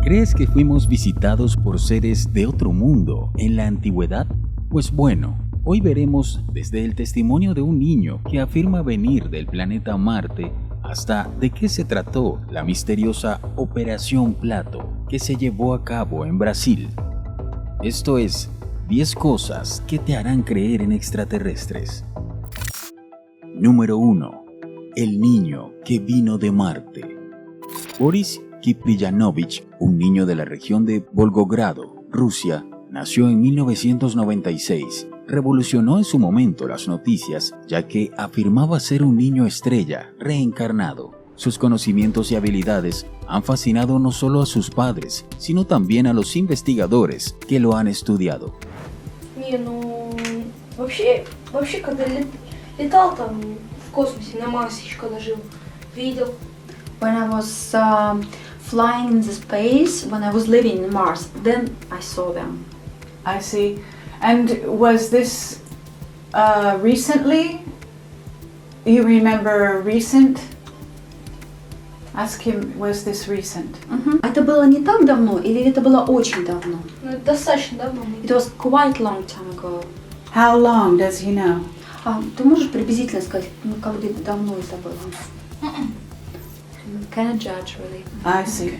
¿Crees que fuimos visitados por seres de otro mundo en la antigüedad? Pues bueno, hoy veremos desde el testimonio de un niño que afirma venir del planeta Marte hasta de qué se trató la misteriosa Operación Plato que se llevó a cabo en Brasil. Esto es 10 cosas que te harán creer en extraterrestres. Número 1. El niño que vino de Marte. Boris Kipriyanovich, un niño de la región de Volgogrado, Rusia, nació en 1996. Revolucionó en su momento las noticias, ya que afirmaba ser un niño estrella reencarnado. Sus conocimientos y habilidades han fascinado no solo a sus padres, sino también a los investigadores que lo han estudiado. Вообще, когда летал там в космосе, на Марсе еще когда жил, видел. When I was flying in the space, when I was living in Mars, then I saw them. I see. And was this recently? You remember recent? Ask him, was this recent? Это было не так давно или это было очень давно? Ну, это достаточно давно. It was quite long time ago. How long does he know? Ты можешь приблизительно сказать, как давно это было? Cannot judge, really. I see.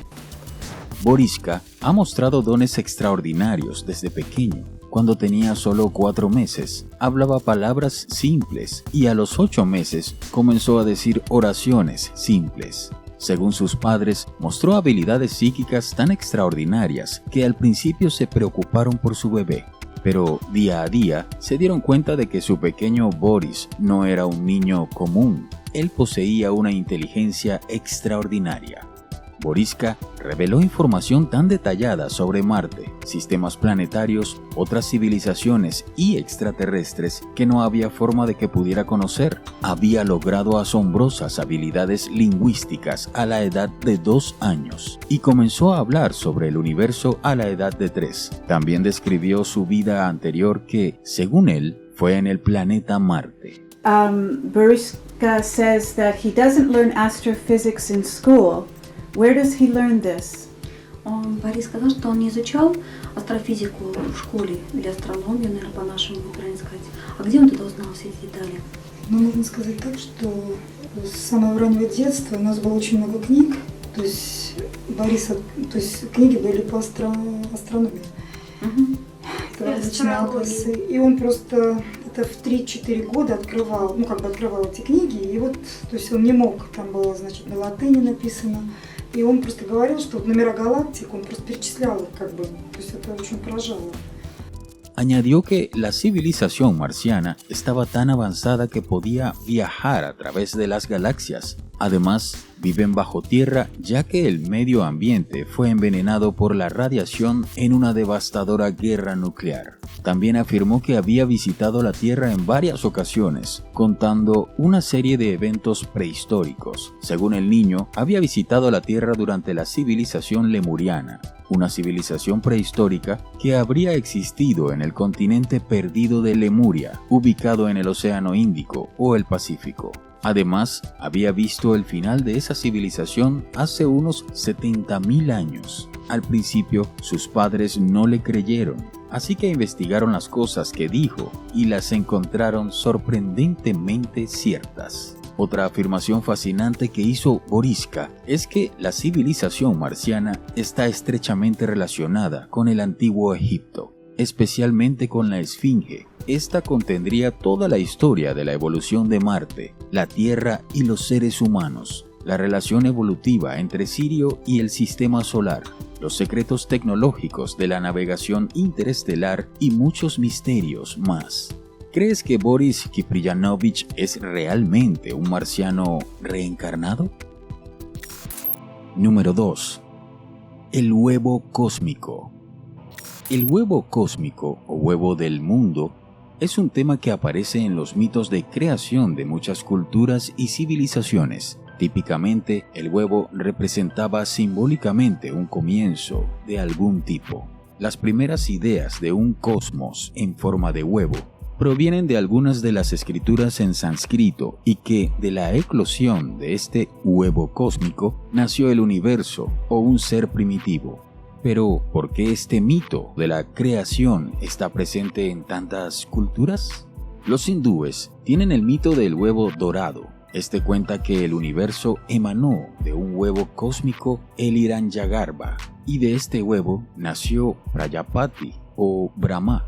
Boriska ha mostrado dones extraordinarios desde pequeño. Cuando tenía solo 4 meses, hablaba palabras simples y a los 8 meses comenzó a decir oraciones simples. Según sus padres, mostró habilidades psíquicas tan extraordinarias que al principio se preocuparon por su bebé. Pero día a día se dieron cuenta de que su pequeño Boris no era un niño común. Él poseía una inteligencia extraordinaria. Boriska reveló información tan detallada sobre Marte, sistemas planetarios, otras civilizaciones y extraterrestres que no había forma de que pudiera conocer. Había logrado asombrosas habilidades lingüísticas a la edad de 2 años y comenzó a hablar sobre el universo a la edad de 3. También describió su vida anterior que, según él, fue en el planeta Marte. Boriska says that he doesn't learn astrophysics in school. Where does he learn this? Борис сказал, что он не изучал астрофизику в школе или астрономию, наверное, по-нашему правильно сказать. А где он тогда узнал все эти детали? Ну, можно сказать так, что с самого раннего детства у нас было очень много книг, то есть книги были по астрономии. Различные атласы. И он просто это в 3-4 года открывал эти книги, и вот, то есть он не mог, там было, значит, на латыни написано, и он просто говорил, что номера галактик, он просто перечислял их, то есть это очень поражало. Añadió que la civilización marciana estaba tan avanzada que podía viajar a través de las galaxias. Además, viven bajo tierra ya que el medio ambiente fue envenenado por la radiación en una devastadora guerra nuclear. También afirmó que había visitado la Tierra en varias ocasiones, contando una serie de eventos prehistóricos. Según el niño, había visitado la Tierra durante la civilización lemuriana, una civilización prehistórica que habría existido en el continente perdido de Lemuria, ubicado en el Océano Índico o el Pacífico. Además, había visto el final de esa civilización hace unos 70.000 años. Al principio, sus padres no le creyeron, así que investigaron las cosas que dijo y las encontraron sorprendentemente ciertas. Otra afirmación fascinante que hizo Boriska es que la civilización marciana está estrechamente relacionada con el antiguo Egipto, especialmente con la Esfinge. Esta contendría toda la historia de la evolución de Marte, la Tierra y los seres humanos, la relación evolutiva entre Sirio y el sistema solar, los secretos tecnológicos de la navegación interestelar y muchos misterios más. ¿Crees que Boris Kipriyanovich es realmente un marciano reencarnado? Número 2. El huevo cósmico. El huevo cósmico o huevo del mundo es un tema que aparece en los mitos de creación de muchas culturas y civilizaciones. Típicamente, el huevo representaba simbólicamente un comienzo de algún tipo. Las primeras ideas de un cosmos en forma de huevo provienen de algunas de las escrituras en sánscrito y que de la eclosión de este huevo cósmico nació el universo o un ser primitivo. Pero, ¿por qué este mito de la creación está presente en tantas culturas? Los hindúes tienen el mito del huevo dorado. Este cuenta que el universo emanó de un huevo cósmico, el Hiranyagarbha, y de este huevo nació Prayapati o Brahma.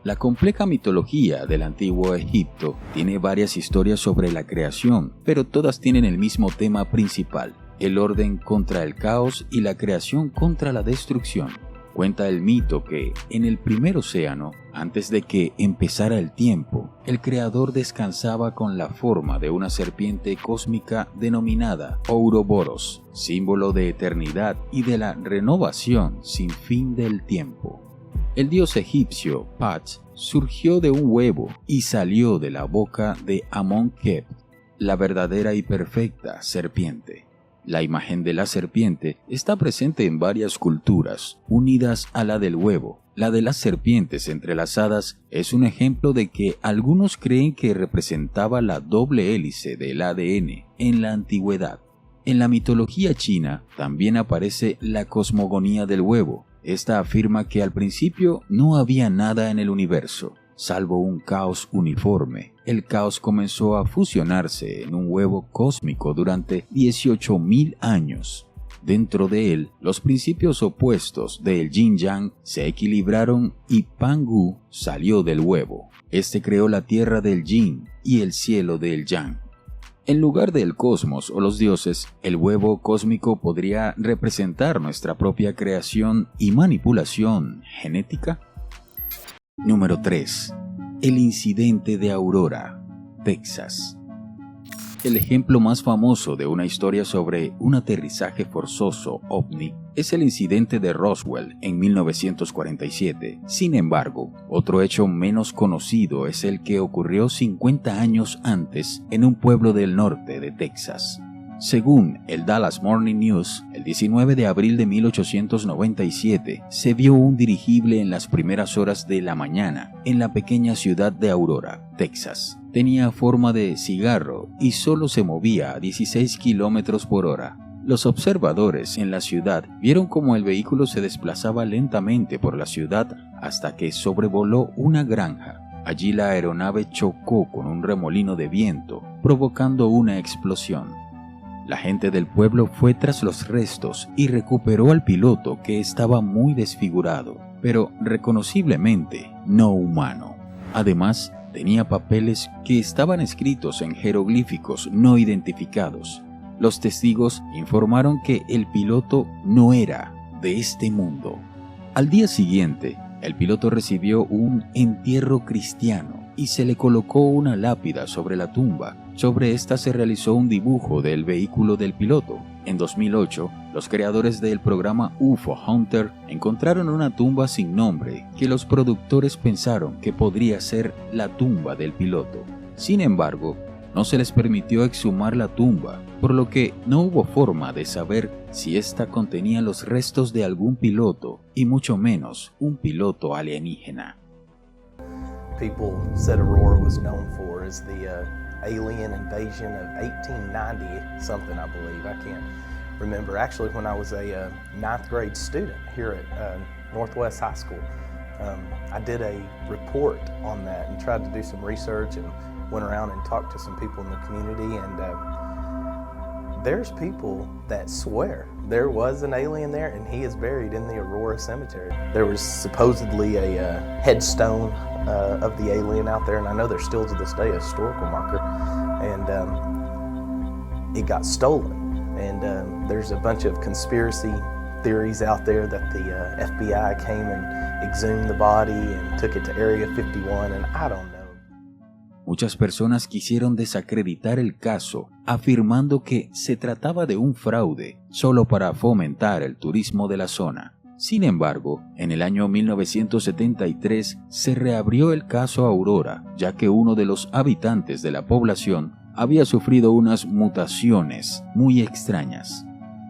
La compleja mitología del antiguo Egipto tiene varias historias sobre la creación, pero todas tienen el mismo tema principal: el orden contra el caos y la creación contra la destrucción. Cuenta el mito que, en el primer océano, antes de que empezara el tiempo, el creador descansaba con la forma de una serpiente cósmica denominada Ouroboros, símbolo de eternidad y de la renovación sin fin del tiempo. El dios egipcio Pat surgió de un huevo y salió de la boca de Amon-Kep, la verdadera y perfecta serpiente. La imagen de la serpiente está presente en varias culturas, unidas a la del huevo. La de las serpientes entrelazadas es un ejemplo de que algunos creen que representaba la doble hélice del ADN en la antigüedad. En la mitología china también aparece la cosmogonía del huevo. Esta afirma que al principio no había nada en el universo, salvo un caos uniforme. El caos comenzó a fusionarse en un huevo cósmico durante 18.000 años. Dentro de él, los principios opuestos del yin-yang se equilibraron y Pangu salió del huevo. Este creó la tierra del yin y el cielo del yang. En lugar del cosmos o los dioses, el huevo cósmico podría representar nuestra propia creación y manipulación genética. Número 3. El incidente de Aurora, Texas. El ejemplo más famoso de una historia sobre un aterrizaje forzoso ovni es el incidente de Roswell en 1947. Sin embargo, otro hecho menos conocido es el que ocurrió 50 años antes en un pueblo del norte de Texas. Según el Dallas Morning News, el 19 de abril de 1897 se vio un dirigible en las primeras horas de la mañana en la pequeña ciudad de Aurora, Texas. Tenía forma de cigarro y solo se movía a 16 kilómetros por hora. Los observadores en la ciudad vieron cómo el vehículo se desplazaba lentamente por la ciudad hasta que sobrevoló una granja. Allí la aeronave chocó con un remolino de viento, provocando una explosión. La gente del pueblo fue tras los restos y recuperó al piloto, que estaba muy desfigurado, pero reconociblemente no humano. Además, tenía papeles que estaban escritos en jeroglíficos no identificados. Los testigos informaron que el piloto no era de este mundo. Al día siguiente, el piloto recibió un entierro cristiano y se le colocó una lápida sobre la tumba. Sobre esta se realizó un dibujo del vehículo del piloto. En 2008, los creadores del programa UFO Hunter encontraron una tumba sin nombre que los productores pensaron que podría ser la tumba del piloto. Sin embargo, no se les permitió exhumar la tumba, por lo que no hubo forma de saber si ésta contenía los restos de algún piloto, y mucho menos un piloto alienígena. People said Aurora was known for is the alien invasion of 1890 something, I believe. I can't remember. Actually, when I was a ninth grade student here at Northwest High School, I did a report on that and tried to do some research and went around and talked to some people in the community, and there's people that swear there was an alien there, and he is buried in the Aurora Cemetery. There was supposedly a headstone of the alien out there, and I know there's still to this day a historical marker, and it got stolen. And there's a bunch of conspiracy theories out there that the FBI came and exhumed the body and took it to Area 51, and I don't know. Muchas personas quisieron desacreditar el caso, afirmando que se trataba de un fraude solo para fomentar el turismo de la zona. Sin embargo, en el año 1973 se reabrió el caso Aurora, ya que uno de los habitantes de la población había sufrido unas mutaciones muy extrañas.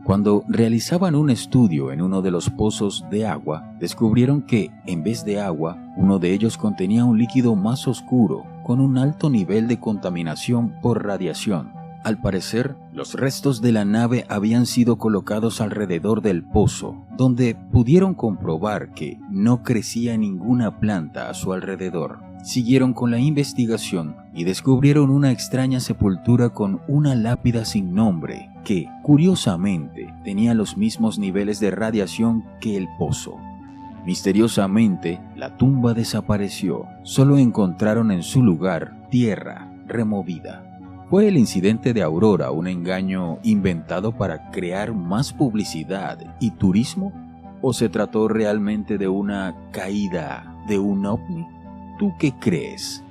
Cuando realizaban un estudio en uno de los pozos de agua, descubrieron que, en vez de agua, uno de ellos contenía un líquido más oscuro, con un alto nivel de contaminación por radiación. Al parecer, los restos de la nave habían sido colocados alrededor del pozo, donde pudieron comprobar que no crecía ninguna planta a su alrededor. Siguieron con la investigación y descubrieron una extraña sepultura con una lápida sin nombre que, curiosamente, tenía los mismos niveles de radiación que el pozo. Misteriosamente, la tumba desapareció. Solo encontraron en su lugar tierra removida. ¿Fue el incidente de Aurora un engaño inventado para crear más publicidad y turismo? ¿O se trató realmente de una caída de un ovni? ¿Tú qué crees?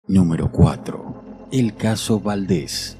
Número 4. El caso Valdés.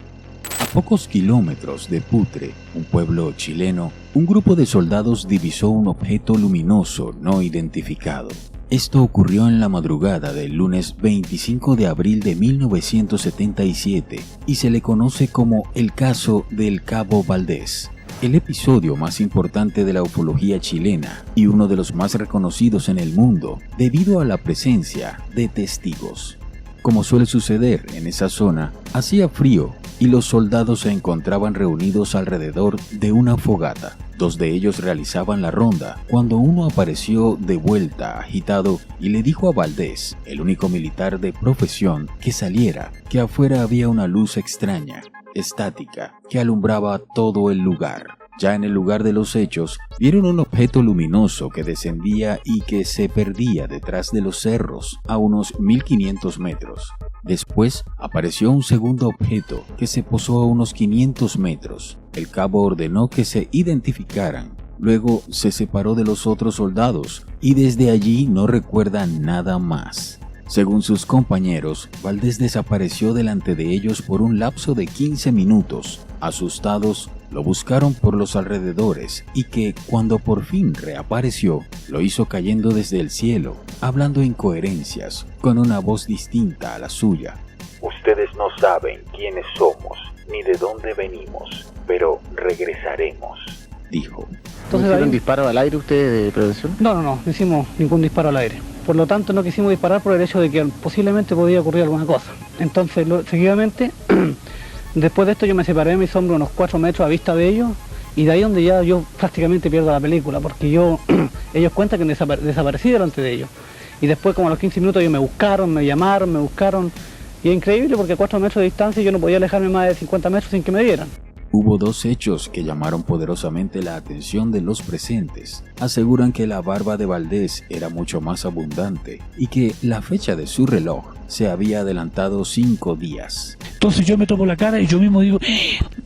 A pocos kilómetros de Putre, un pueblo chileno, un grupo de soldados divisó un objeto luminoso no identificado. Esto ocurrió en la madrugada del lunes 25 de abril de 1977 y se le conoce como el caso del Cabo Valdés. El episodio más importante de la ufología chilena y uno de los más reconocidos en el mundo debido a la presencia de testigos. Como suele suceder en esa zona, hacía frío y los soldados se encontraban reunidos alrededor de una fogata. Dos de ellos realizaban la ronda cuando uno apareció de vuelta agitado y le dijo a Valdés, el único militar de profesión, que saliera, que afuera había una luz extraña, estática, que alumbraba todo el lugar. Ya en el lugar de los hechos, vieron un objeto luminoso que descendía y que se perdía detrás de los cerros a unos 1500 metros. Después apareció un segundo objeto que se posó a unos 500 metros. El cabo ordenó que se identificaran. Luego se separó de los otros soldados y desde allí no recuerda nada más. Según sus compañeros, Valdés desapareció delante de ellos por un lapso de 15 minutos. Asustados, lo buscaron por los alrededores y que, cuando por fin reapareció, lo hizo cayendo desde el cielo, hablando incoherencias, con una voz distinta a la suya. Ustedes no saben quiénes somos ni de dónde venimos, pero regresaremos, dijo. Entonces, ¿hicieron disparo al aire ustedes de prevención? No hicimos ningún disparo al aire. Por lo tanto, no quisimos disparar por el hecho de que posiblemente podía ocurrir alguna cosa. Entonces, seguidamente, después de esto yo me separé de mis hombros unos 4 metros a vista de ellos, y de ahí donde ya yo prácticamente pierdo la película, porque ellos cuentan que desaparecí delante de ellos. Y después, como a los 15 minutos, ellos me buscaron, me llamaron, me buscaron, y es increíble porque a 4 metros de distancia yo no podía alejarme más de 50 metros sin que me vieran. Hubo dos hechos que llamaron poderosamente la atención de los presentes. Aseguran que la barba de Valdés era mucho más abundante y que la fecha de su reloj se había adelantado 5 días. Entonces yo me toco la cara y yo mismo digo,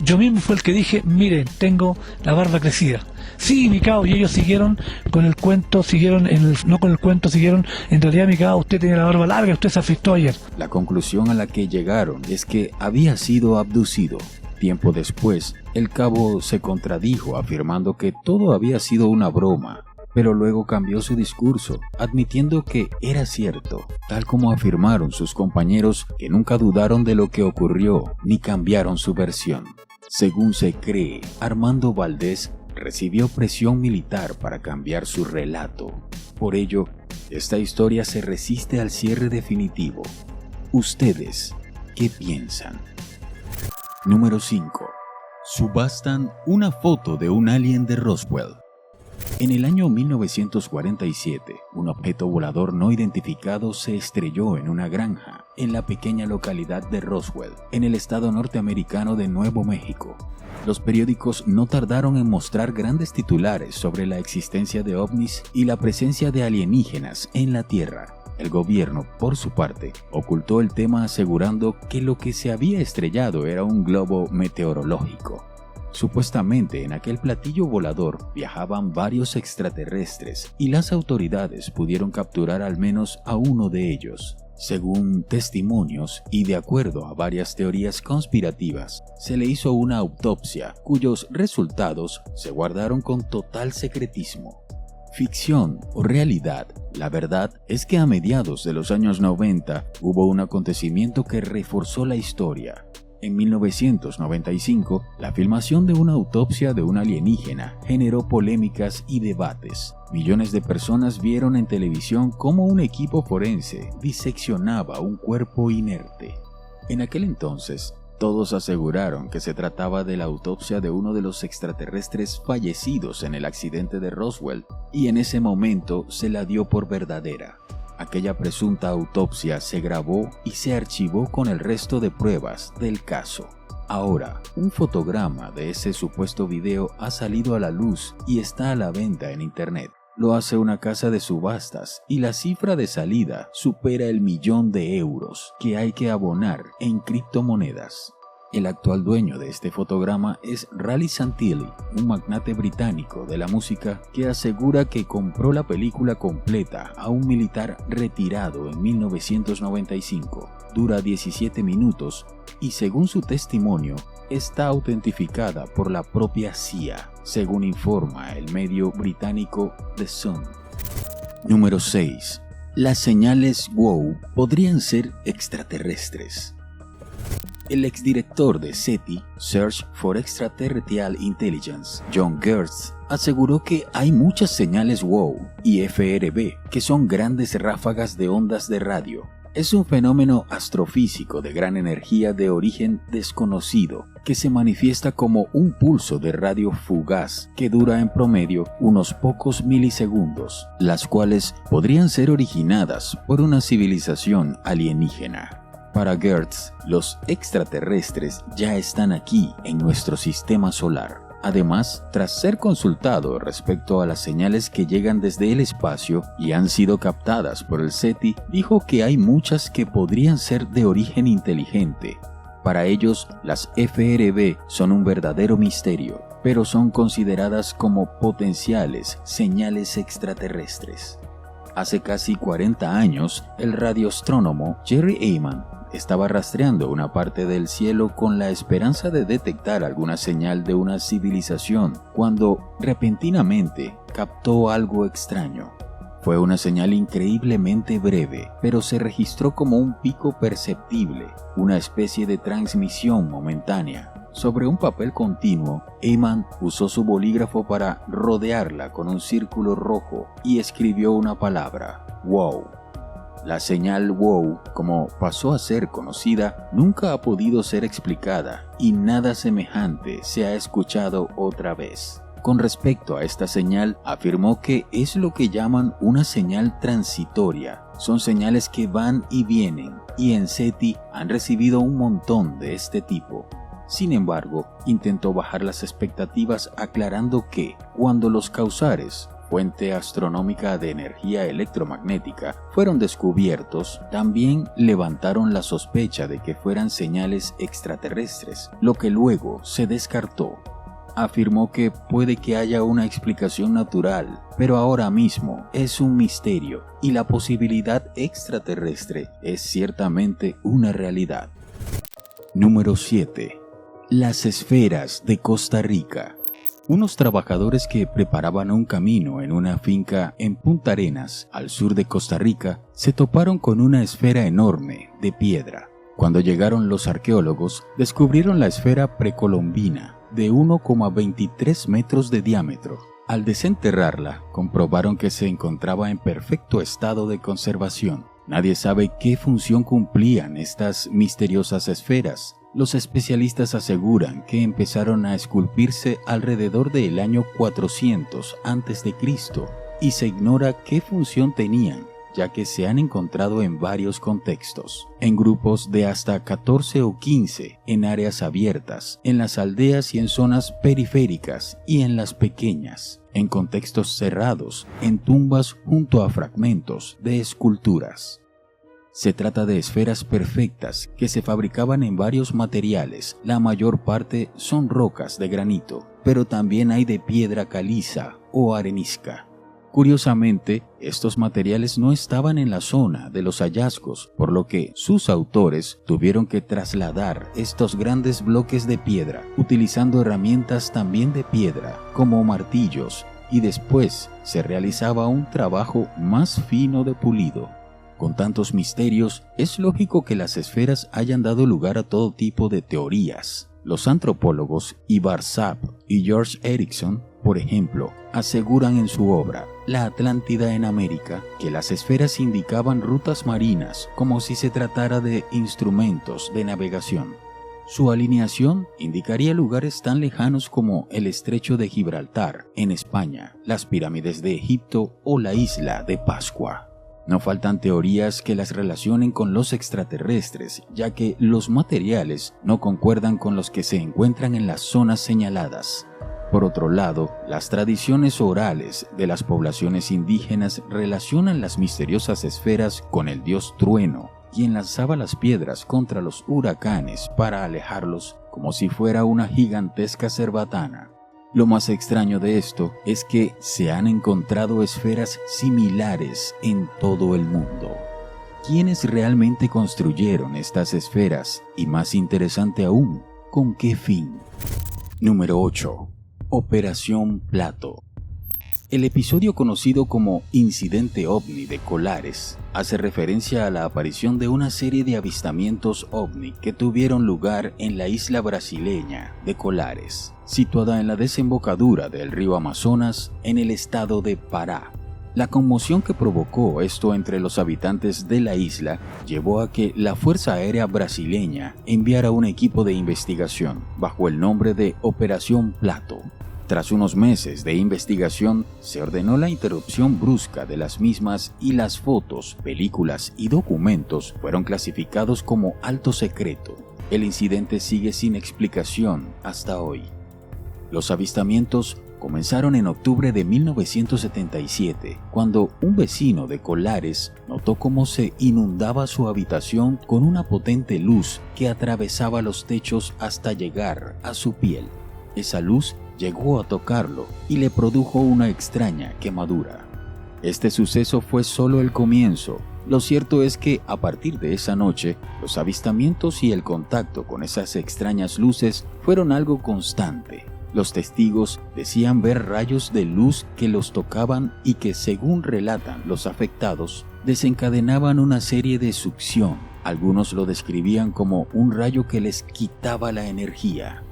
yo mismo fue el que dije, miren, tengo la barba crecida. Sí, mi cabo, y ellos siguieron con el cuento, siguieron en realidad, mi cabo, usted tenía la barba larga, usted se afeitó ayer. La conclusión a la que llegaron es que había sido abducido. Tiempo después, el cabo se contradijo afirmando que todo había sido una broma, pero luego cambió su discurso, admitiendo que era cierto, tal como afirmaron sus compañeros que nunca dudaron de lo que ocurrió ni cambiaron su versión. Según se cree, Armando Valdés recibió presión militar para cambiar su relato. Por ello, esta historia se resiste al cierre definitivo. ¿Ustedes qué piensan? Número 5. Subastan una foto de un alien de Roswell. En el año 1947, un objeto volador no identificado se estrelló en una granja en la pequeña localidad de Roswell, en el estado norteamericano de Nuevo México. Los periódicos no tardaron en mostrar grandes titulares sobre la existencia de ovnis y la presencia de alienígenas en la Tierra. El gobierno, por su parte, ocultó el tema asegurando que lo que se había estrellado era un globo meteorológico. Supuestamente en aquel platillo volador viajaban varios extraterrestres y las autoridades pudieron capturar al menos a uno de ellos. Según testimonios y de acuerdo a varias teorías conspirativas, se le hizo una autopsia cuyos resultados se guardaron con total secretismo. Ficción o realidad, la verdad es que a mediados de los años 90 hubo un acontecimiento que reforzó la historia. En 1995, la filmación de una autopsia de un alienígena generó polémicas y debates. Millones de personas vieron en televisión cómo un equipo forense diseccionaba un cuerpo inerte. En aquel entonces, Todos aseguraron que se trataba de la autopsia de uno de los extraterrestres fallecidos en el accidente de Roswell, y en ese momento se la dio por verdadera. Aquella presunta autopsia se grabó y se archivó con el resto de pruebas del caso. Ahora, un fotograma de ese supuesto video ha salido a la luz y está a la venta en internet. Lo hace una casa de subastas y la cifra de salida supera el 1.000.000 de euros que hay que abonar en criptomonedas. El actual dueño de este fotograma es Raleigh Santilli, un magnate británico de la música que asegura que compró la película completa a un militar retirado en 1995. Dura 17 minutos y, según su testimonio, está autentificada por la propia CIA, según informa el medio británico The Sun. Número 6. Las señales WOW podrían ser extraterrestres. El exdirector de SETI, Search for Extraterrestrial Intelligence, John Gertz, aseguró que hay muchas señales WOW y FRB, que son grandes ráfagas de ondas de radio. Es un fenómeno astrofísico de gran energía de origen desconocido, que se manifiesta como un pulso de radio fugaz que dura en promedio unos pocos milisegundos, las cuales podrían ser originadas por una civilización alienígena. Para Gertz, los extraterrestres ya están aquí en nuestro sistema solar. Además, tras ser consultado respecto a las señales que llegan desde el espacio y han sido captadas por el SETI, dijo que hay muchas que podrían ser de origen inteligente. Para ellos, las FRB son un verdadero misterio, pero son consideradas como potenciales señales extraterrestres. Hace casi 40 años, el radioastrónomo Jerry Eyman estaba rastreando una parte del cielo con la esperanza de detectar alguna señal de una civilización, cuando repentinamente captó algo extraño. Fue una señal increíblemente breve, pero se registró como un pico perceptible, una especie de transmisión momentánea. Sobre un papel continuo, Eyman usó su bolígrafo para rodearla con un círculo rojo y escribió una palabra: WOW. La señal WOW, como pasó a ser conocida, nunca ha podido ser explicada y nada semejante se ha escuchado otra vez. Con respecto a esta señal, afirmó que es lo que llaman una señal transitoria. Son señales que van y vienen, y en SETI han recibido un montón de este tipo. Sin embargo, intentó bajar las expectativas aclarando que, cuando los causares, fuente astronómica de energía electromagnética, fueron descubiertos, también levantaron la sospecha de que fueran señales extraterrestres, lo que luego se descartó. Afirmó que puede que haya una explicación natural, pero ahora mismo es un misterio y la posibilidad extraterrestre es ciertamente una realidad. Número 7. Las esferas de Costa Rica. Unos trabajadores que preparaban un camino en una finca en Punta Arenas, al sur de Costa Rica, se toparon con una esfera enorme de piedra. Cuando llegaron los arqueólogos, descubrieron la esfera precolombina de 1,23 metros de diámetro. Al desenterrarla, comprobaron que se encontraba en perfecto estado de conservación. Nadie sabe qué función cumplían estas misteriosas esferas. Los especialistas aseguran que empezaron a esculpirse alrededor del año 400 a.C. y se ignora qué función tenían, ya que se han encontrado en varios contextos, en grupos de hasta 14 o 15, en áreas abiertas, en las aldeas y en zonas periféricas y en las pequeñas, en contextos cerrados, en tumbas junto a fragmentos de esculturas. Se trata de esferas perfectas que se fabricaban en varios materiales. La mayor parte son rocas de granito, pero también hay de piedra caliza o arenisca. Curiosamente, estos materiales no estaban en la zona de los hallazgos, por lo que sus autores tuvieron que trasladar estos grandes bloques de piedra, utilizando herramientas también de piedra, como martillos, y después se realizaba un trabajo más fino de pulido. Con tantos misterios, es lógico que las esferas hayan dado lugar a todo tipo de teorías. Los antropólogos Ivar Zapp y George Erickson, por ejemplo, aseguran en su obra La Atlántida en América que las esferas indicaban rutas marinas como si se tratara de instrumentos de navegación. Su alineación indicaría lugares tan lejanos como el Estrecho de Gibraltar, en España, las pirámides de Egipto o la isla de Pascua. No faltan teorías que las relacionen con los extraterrestres, ya que los materiales no concuerdan con los que se encuentran en las zonas señaladas. Por otro lado, las tradiciones orales de las poblaciones indígenas relacionan las misteriosas esferas con el dios Trueno, quien lanzaba las piedras contra los huracanes para alejarlos como si fuera una gigantesca cerbatana. Lo más extraño de esto es que se han encontrado esferas similares en todo el mundo. ¿Quiénes realmente construyeron estas esferas? Y más interesante aún, ¿con qué fin? Número 8. Operación Plato. El episodio conocido como Incidente OVNI de Colares hace referencia a la aparición de una serie de avistamientos OVNI que tuvieron lugar en la isla brasileña de Colares, situada en la desembocadura del río Amazonas en el estado de Pará. La conmoción que provocó esto entre los habitantes de la isla llevó a que la Fuerza Aérea Brasileña enviara un equipo de investigación bajo el nombre de Operación Plato. Tras unos meses de investigación, se ordenó la interrupción brusca de las mismas y las fotos, películas y documentos fueron clasificados como alto secreto. El incidente sigue sin explicación hasta hoy. Los avistamientos comenzaron en octubre de 1977, cuando un vecino de Colares notó cómo se inundaba su habitación con una potente luz que atravesaba los techos hasta llegar a su piel. Esa luz llegó a tocarlo y le produjo una extraña quemadura. Este suceso fue solo el comienzo. Lo cierto es que a partir de esa noche, los avistamientos y el contacto con esas extrañas luces fueron algo constante. Los testigos decían ver rayos de luz que los tocaban y que, según relatan los afectados, desencadenaban una serie de succión. Algunos lo describían como un rayo que les quitaba la energía.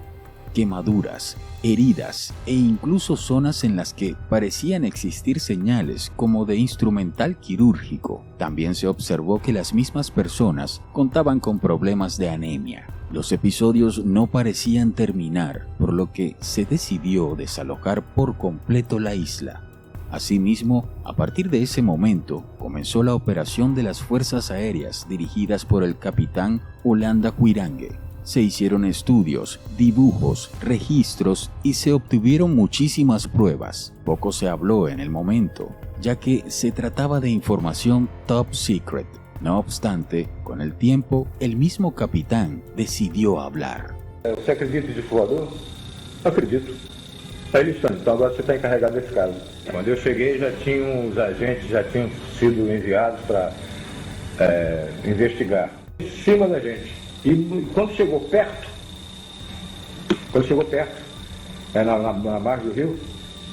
Quemaduras, heridas e incluso zonas en las que parecían existir señales como de instrumental quirúrgico. También se observó que las mismas personas contaban con problemas de anemia. Los episodios no parecían terminar, por lo que se decidió desalojar por completo la isla. Asimismo, a partir de ese momento, comenzó la operación de las fuerzas aéreas dirigidas por el capitán Holanda Quirangue. Se hicieron estudios, dibujos, registros y se obtuvieron muchísimas pruebas. Poco se habló en el momento, ya que se trataba de información top secret. No obstante, con el tiempo, el mismo capitán decidió hablar. Você acredita de voador? Acredito. Está aí listando, então agora você está encarregado desse caso. Quando eu cheguei, os agentes já tinham sido enviados para investigar. Em cima da gente. E quando chegou perto, na margem do rio,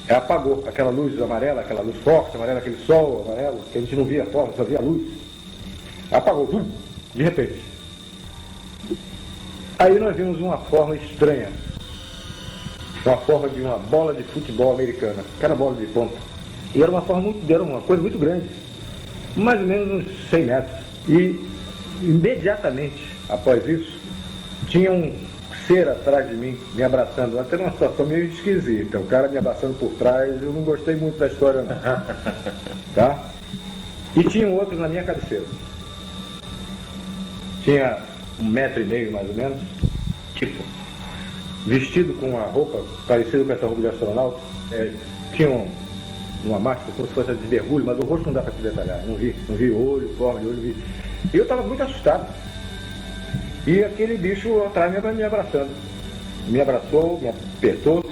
apagou aquela luz amarela, aquela luz forte amarela, aquele sol amarelo, que a gente não via a forma, só via a luz. Apagou, de repente. Aí nós vimos uma forma estranha, uma forma de uma bola de futebol americana, aquela bola de ponta. E era uma coisa muito grande, mais ou menos uns 100 metros. E imediatamente após isso, tinha um ser atrás de mim, me abraçando. Até numa situação meio esquisita. O cara me abraçando por trás, eu não gostei muito da história, não. Tá? E tinha um outro na minha cabeceira. Tinha 1,5 metro mais ou menos, tipo, vestido com uma roupa parecida com essa roupa de astronauta. Tinha uma máscara, como se fosse de mergulho, mas o rosto não dá para se detalhar. Não vi olho, forma de olho, vi. E eu estava muito assustado. E aquele bicho atrás me abraçando. Me abraçou, me apertou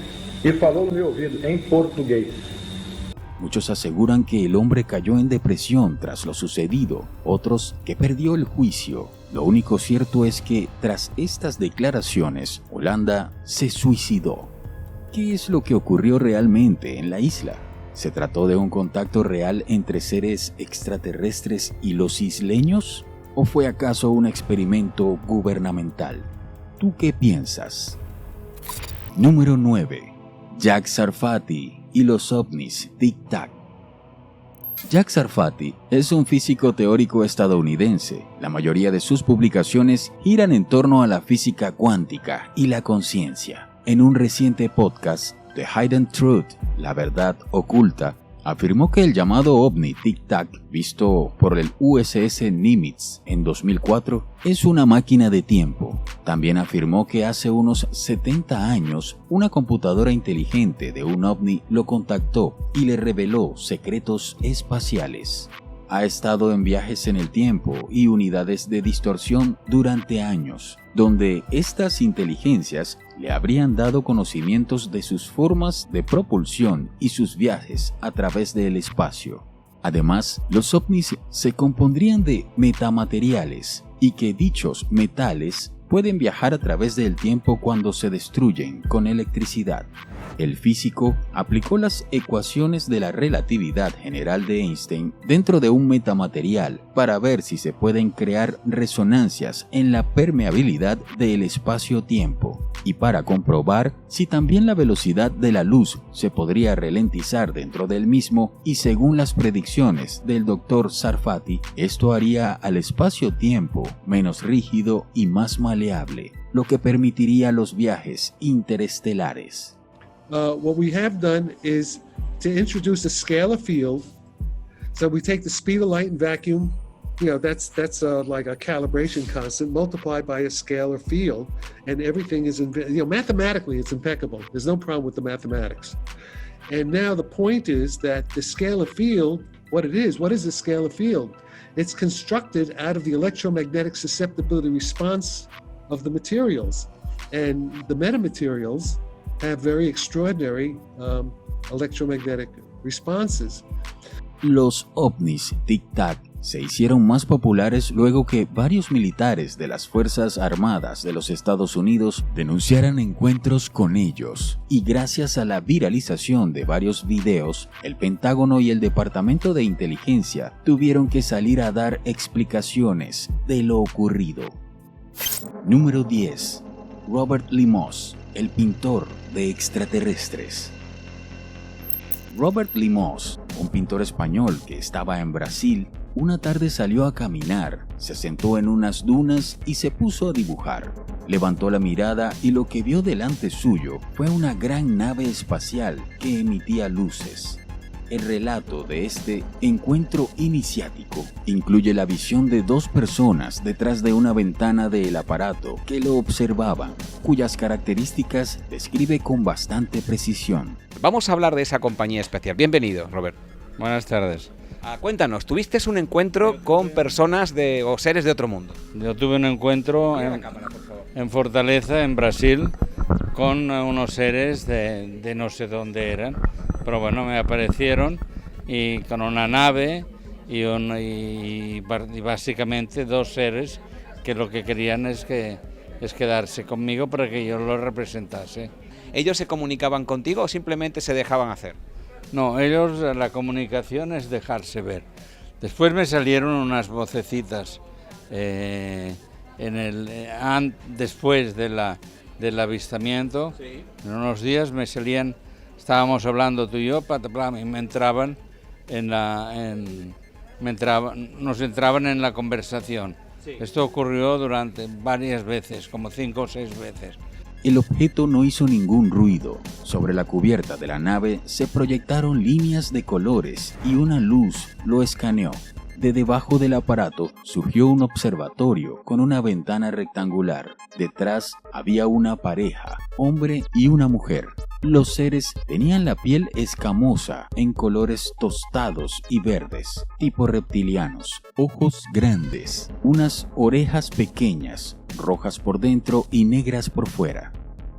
y faló en mi oído en portugués. Muchos aseguran que el hombre cayó en depresión tras lo sucedido, otros que perdió el juicio. Lo único cierto es que, tras estas declaraciones, Holanda se suicidó. ¿Qué es lo que ocurrió realmente en la isla? ¿Se trató de un contacto real entre seres extraterrestres y los isleños? ¿O fue acaso un experimento gubernamental? ¿Tú qué piensas? Número 9. Jack Sarfati y los ovnis Tic Tac. Jack Sarfati es un físico teórico estadounidense. La mayoría de sus publicaciones giran en torno a la física cuántica y la conciencia. En un reciente podcast, The Hidden Truth, la verdad oculta, afirmó que el llamado ovni Tic Tac, visto por el USS Nimitz en 2004, es una máquina de tiempo. También afirmó que hace unos 70 años, una computadora inteligente de un ovni lo contactó y le reveló secretos espaciales. Ha estado en viajes en el tiempo y unidades de distorsión durante años, donde estas inteligencias le habrían dado conocimientos de sus formas de propulsión y sus viajes a través del espacio. Además, los ovnis se compondrían de metamateriales y que dichos metales pueden viajar a través del tiempo cuando se destruyen con electricidad. El físico aplicó las ecuaciones de la relatividad general de Einstein dentro de un metamaterial para ver si se pueden crear resonancias en la permeabilidad del espacio-tiempo y para comprobar si también la velocidad de la luz se podría ralentizar dentro del mismo, y según las predicciones del Dr. Sarfati, esto haría al espacio-tiempo menos rígido y más maleable, lo que permitiría los viajes interestelares. What we have done is to introduce a scalar field. So we take the speed of light in vacuum, that's like a calibration constant multiplied by a scalar field, and everything is, mathematically it's impeccable. There's no problem with the mathematics. And now the point is that the scalar field, what is the scalar field? It's constructed out of the electromagnetic susceptibility response of the materials, and the metamaterials have very extraordinary electromagnetic responses. Los ovnis Tic Tac se hicieron más populares luego que varios militares de las Fuerzas Armadas de los Estados Unidos denunciaran encuentros con ellos, y gracias a la viralización de varios videos, el Pentágono y el Departamento de Inteligencia tuvieron que salir a dar explicaciones de lo ocurrido. Número 10. Robert Limos, el pintor de extraterrestres. Robert Limos, un pintor español que estaba en Brasil, una tarde salió a caminar, se sentó en unas dunas y se puso a dibujar. Levantó la mirada y lo que vio delante suyo fue una gran nave espacial que emitía luces. El relato de este encuentro iniciático incluye la visión de dos personas detrás de una ventana del aparato que lo observaban, cuyas características describe con bastante precisión. Vamos a hablar de esa compañía especial. Bienvenido, Robert. Buenas tardes. Cuéntanos, ¿tuviste un encuentro con personas o seres de otro mundo? Yo tuve un encuentro en Fortaleza, en Brasil, con unos seres de no sé dónde eran, pero bueno, me aparecieron y con una nave y básicamente dos seres que lo que querían es quedarse conmigo para que yo lo representase. ¿Ellos se comunicaban contigo o simplemente se dejaban hacer? No, la comunicación es dejarse ver. Después me salieron unas vocecitas después del avistamiento. Sí. En unos días me salían, estábamos hablando tú y yo, y me entraban nos entraban en la conversación. Sí. Esto ocurrió durante varias veces, como 5 o 6 veces. El objeto no hizo ningún ruido. Sobre la cubierta de la nave se proyectaron líneas de colores y una luz lo escaneó. De debajo del aparato surgió un observatorio con una ventana rectangular. Detrás había una pareja, hombre y una mujer. Los seres tenían la piel escamosa en colores tostados y verdes, tipo reptilianos, ojos grandes, unas orejas pequeñas, rojas por dentro y negras por fuera.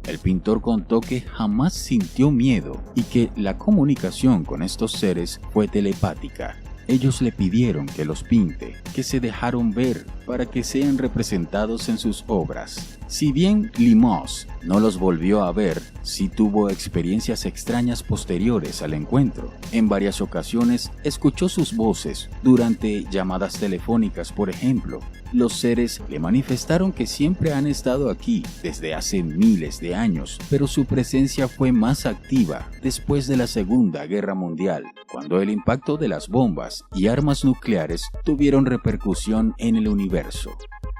El pintor contó que jamás sintió miedo y que la comunicación con estos seres fue telepática. Ellos le pidieron que los pinte, que se dejaron ver para que sean representados en sus obras. Si bien Limos no los volvió a ver, sí tuvo experiencias extrañas posteriores al encuentro. En varias ocasiones escuchó sus voces durante llamadas telefónicas, por ejemplo. Los seres le manifestaron que siempre han estado aquí desde hace miles de años, pero su presencia fue más activa después de la Segunda Guerra Mundial, cuando el impacto de las bombas bombas y armas nucleares tuvieron repercusión en el universo.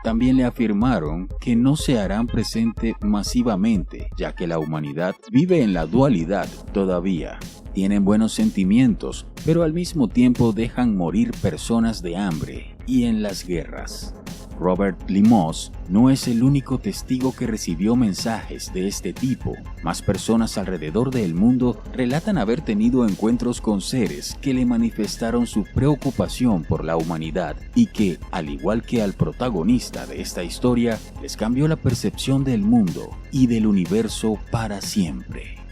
También le afirmaron que no se harán presente masivamente, ya que la humanidad vive en la dualidad todavía. Tienen buenos sentimientos, pero al mismo tiempo dejan morir personas de hambre y en las guerras. Robert Limos no es el único testigo que recibió mensajes de este tipo. Más personas alrededor del mundo relatan haber tenido encuentros con seres que le manifestaron su preocupación por la humanidad y que, al igual que al protagonista de esta historia, les cambió la percepción del mundo y del universo para siempre.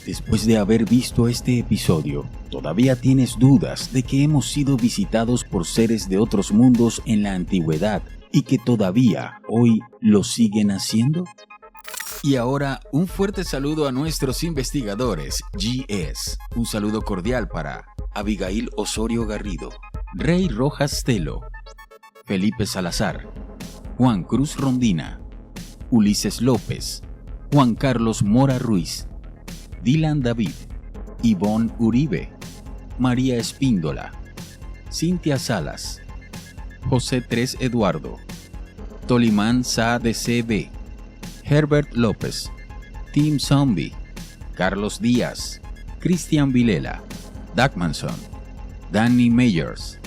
Después de haber visto este episodio, ¿todavía tienes dudas de que hemos sido visitados por seres de otros mundos en la antigüedad y que todavía hoy lo siguen haciendo? Y ahora, un fuerte saludo a nuestros investigadores GS. Un saludo cordial para Abigail Osorio Garrido, Rey Rojas Telo, Felipe Salazar, Juan Cruz Rondina, Ulises López, Juan Carlos Mora Ruiz, Dylan David, Ivonne Uribe, María Espíndola, Cintia Salas, José Tres Eduardo, Tolimán Sa de CB, Herbert López, Tim Zombie, Carlos Díaz, Cristian Vilela, Dagmanson, Danny Meyers,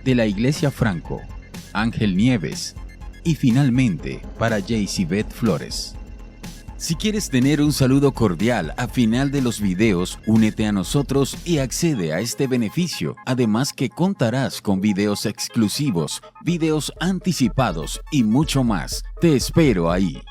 de la Iglesia Franco, Ángel Nieves y finalmente para Jaycibeth Flores. Si quieres tener un saludo cordial a final de los videos, únete a nosotros y accede a este beneficio. Además que contarás con videos exclusivos, videos anticipados y mucho más. Te espero ahí.